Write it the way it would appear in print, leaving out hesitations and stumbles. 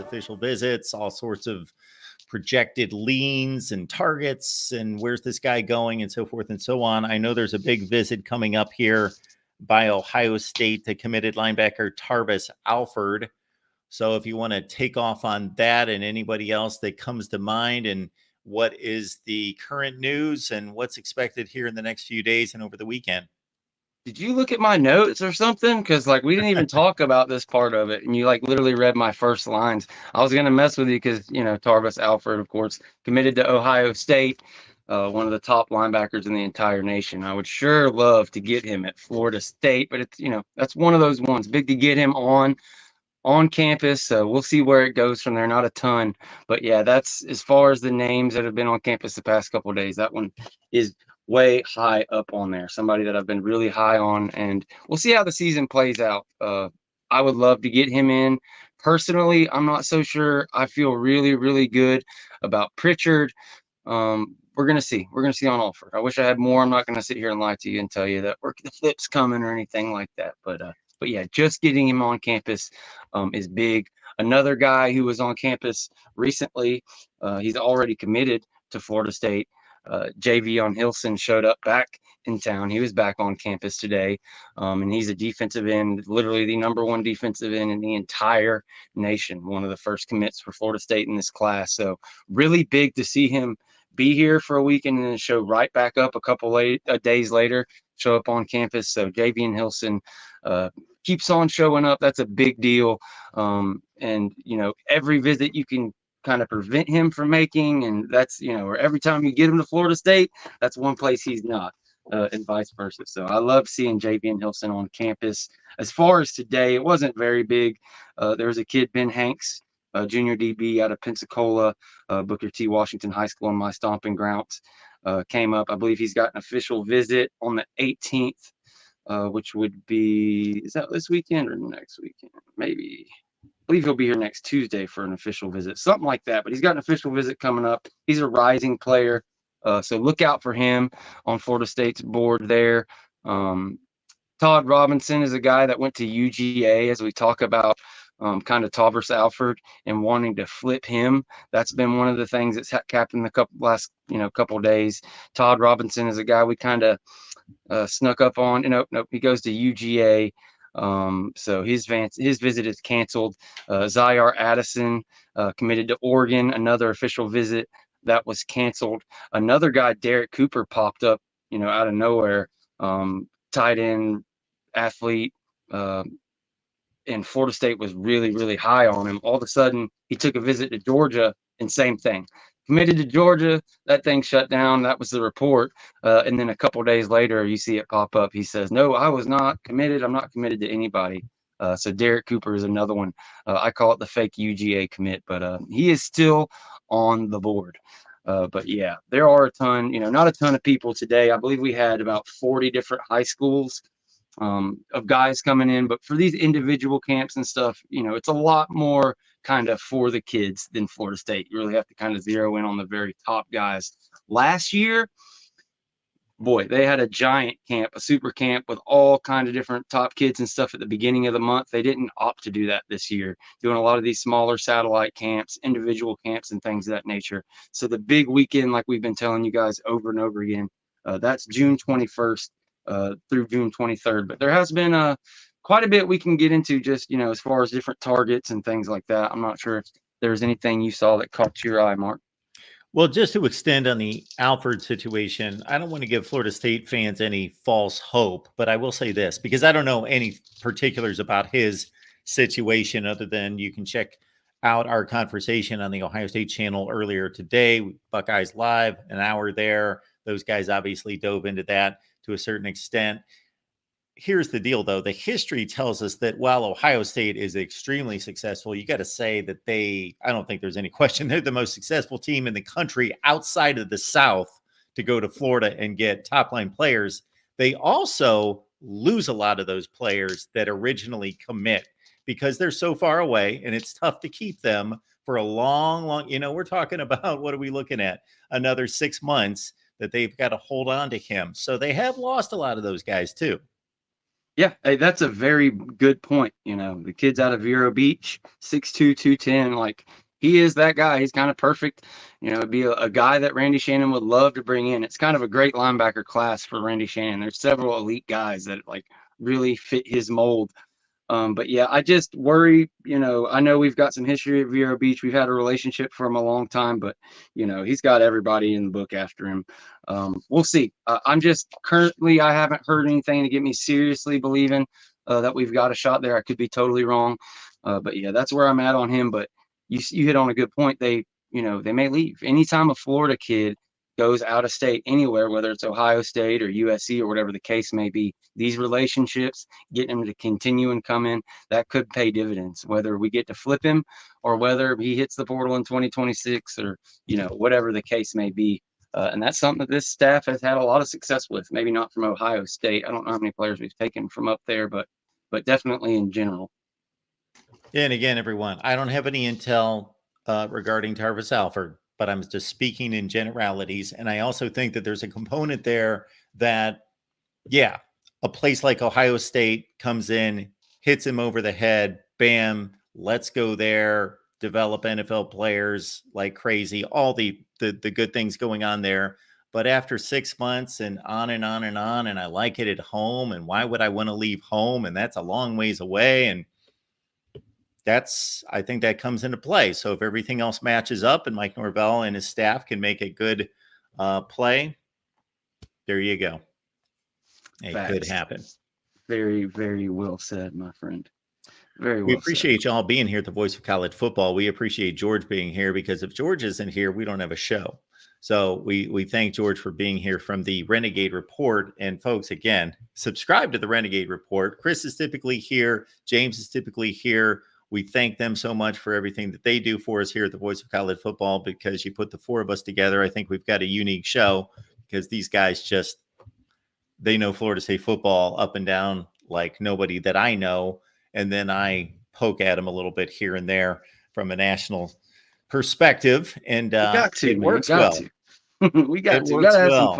official visits, all sorts of projected leans and targets, and where's this guy going, and so forth and so on. I know there's a big visit coming up here by Ohio State to committed linebacker Tarvis Alford. So if you want to take off on that and anybody else that comes to mind, and what is the current news and what's expected here in the next few days and over the weekend. Did you look at my notes or something? Because like we didn't even talk about this part of it, and you like literally read my first lines. I was gonna mess with you because Tarvis Alford, of course, committed to Ohio State, one of the top linebackers in the entire nation. I would sure love to get him at Florida State, but it's that's one of those ones big to get him on campus. So we'll see where it goes from there. Not a ton, but yeah, that's as far as the names that have been on campus the past couple of days. That one is way high up on there. Somebody that I've been really high on, and we'll see how the season plays out. I would love to get him in. Personally, I'm not so sure. I feel really, really good about Pritchard. We're gonna see. We're gonna see on Alford. I wish I had more. I'm not gonna sit here and lie to you and tell you that the flip's coming or anything like that. But yeah, just getting him on campus is big. Another guy who was on campus recently, he's already committed to Florida State. JV Hilson showed up back in town. He was back on campus today, and he's a defensive end, literally the number one defensive end in the entire nation. One of the first commits for Florida State in this class. So really big to see him be here for a weekend and then show right back up a couple days later, show up on campus. So JV Hilson keeps on showing up. That's a big deal. And every visit you can kind of prevent him from making, and that's or every time you get him to Florida State, that's one place he's not, and vice versa. So I love seeing JV Hilson on campus. As far as today, it wasn't very big. There was a kid, Ben Hanks, junior DB out of Pensacola, Booker T. Washington High School, in my stomping grounds, came up. I believe he's got an official visit on the 18th, which would be, is that this weekend or next weekend? Maybe. I believe he'll be here next Tuesday for an official visit, something like that. But he's got an official visit coming up. He's a rising player, so look out for him on Florida State's board there. Todd Robinson is a guy that went to UGA, as we talk about kind of Tarvis Alford and wanting to flip him. That's been one of the things that's happened the last couple of days. Todd Robinson is a guy we kind of snuck up on. Nope, he goes to UGA. So his visit is canceled. Zyar Addison committed to Oregon, another official visit that was canceled. Another guy, Derek Cooper, popped up, out of nowhere. Tight end athlete, and Florida State was really, really high on him. All of a sudden, he took a visit to Georgia, and same thing. Committed to Georgia, that thing shut down. That was the report. And then a couple days later, you see it pop up. He says, "No, I was not committed. I'm not committed to anybody." So Derek Cooper is another one. I call it the fake UGA commit, but he is still on the board. But yeah, there are a ton, not a ton of people today. I believe we had about 40 different high schools of guys coming in, but for these individual camps and stuff, it's a lot more kind of for the kids than Florida State. You really have to kind of zero in on the very top guys. Last year, boy, they had a giant camp, a super camp with all kind of different top kids and stuff at the beginning of the month. They didn't opt to do that this year, doing a lot of these smaller satellite camps, individual camps, and things of that nature. So the big weekend, like we've been telling you guys over and over again, that's June 21st through June 23rd. But there has been quite a bit we can get into just, as far as different targets and things like that. I'm not sure if there's anything you saw that caught your eye, Mark. Well, just to extend on the Alford situation, I don't want to give Florida State fans any false hope, but I will say this, because I don't know any particulars about his situation other than you can check out our conversation on the Ohio State channel earlier today. Buckeyes Live, an hour there. Those guys obviously dove into that to a certain extent. Here's the deal, though. The history tells us that while Ohio State is extremely successful, you got to say that I don't think there's any question, they're the most successful team in the country outside of the South to go to Florida and get top line players. They also lose a lot of those players that originally commit because they're so far away and it's tough to keep them for a long, we're talking about, what are we looking at? Another 6 months that they've got to hold on to him. So they have lost a lot of those guys too. Yeah, hey, that's a very good point. You know, the kid's out of Vero Beach, 6'2", 210. Like, he is that guy. He's kind of perfect. You know, it'd be a guy that Randy Shannon would love to bring in. It's kind of a great linebacker class for Randy Shannon. There's several elite guys that like really fit his mold. But yeah, I just worry, you know, I know we've got some history at Vero Beach. We've had a relationship for him a long time, but, you know, he's got everybody in the book after him. We'll see. I'm just currently, I haven't heard anything to get me seriously believing that we've got a shot there. I could be totally wrong. But yeah, that's where I'm at on him. But you hit on a good point. They, you know, they may leave. Anytime a Florida kid goes out of state anywhere, whether it's Ohio State or USC or whatever the case may be, these relationships, getting him to continue and come in, that could pay dividends, whether we get to flip him or whether he hits the portal in 2026 or, you know, whatever the case may be. And that's something that this staff has had a lot of success with. Maybe not from Ohio State. I don't know how many players we've taken from up there, but definitely in general. And again, everyone, I don't have any intel regarding Tarvis Alford, but I'm just speaking in generalities. And I also think that there's a component there that, yeah, a place like Ohio State comes in, hits him over the head, bam, let's go there, develop NFL players like crazy, all the good things going on there. But after 6 months and on and on and on, and I like it at home, and why would I want to leave home? And that's a long ways away. And I think that comes into play. So if everything else matches up and Mike Norvell and his staff can make a good play, there you go. It Facts. could happen. Very, very well said, my friend. Very well. We appreciate y'all being here at the Voice of College Football. We appreciate George being here, because if George isn't here, we don't have a show. So we thank George for being here from the Renegade Report. And folks, again, subscribe to the Renegade Report. Chris is typically here. James is typically here. We thank them so much for everything that they do for us here at the Voice of College Football, because you put the four of us together. I think we've got a unique show, because these guys they know Florida State football up and down like nobody that I know. And then I poke at them a little bit here and there from a national perspective. And it works well. We got to. We got to have some